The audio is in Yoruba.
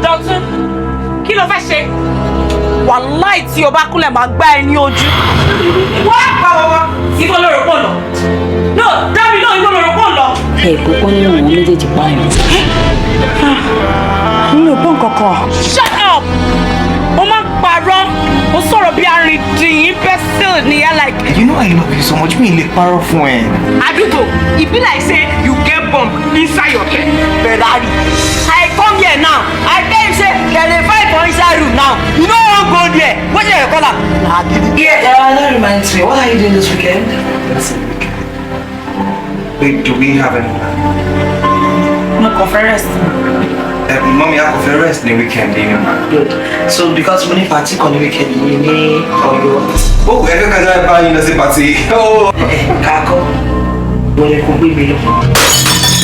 Dọ̀tun, kí ló fẹ́ ṣe? Wàláì tí o bá kúnlẹ̀ máa gbá ẹ ní ojú. Wá wá. Ibo lóru pọ̀ lọ. No, dábì náà ibo lóru pọ̀ lọ. Ẹ kókó nínú òun méjèèjì pààyàn. Mi ò gbọ́ nǹkan kan. Shut up! O máa ń parọ́. O sọ̀rọ̀ bí arìndìn imbecile ni ya like. You know I love you so much. Mi lè parọ́ fún ẹ. Àdúgbò, e be like say you get bomb inside your head. Ferrari. I come here now. I tell you say there dey fight for inside room now. You no wan go there. Wetin you call am? Na gidi. Yeah, that reminds me. What are you doing this weekend? Wait, do we have any plan? No conference. Mommy, I prefer rest in the weekend, you know. Good. So because we need party on the weekend, you need or you want? Oh, every kind of party, you know, say party. Oh. Kako. When you come with me.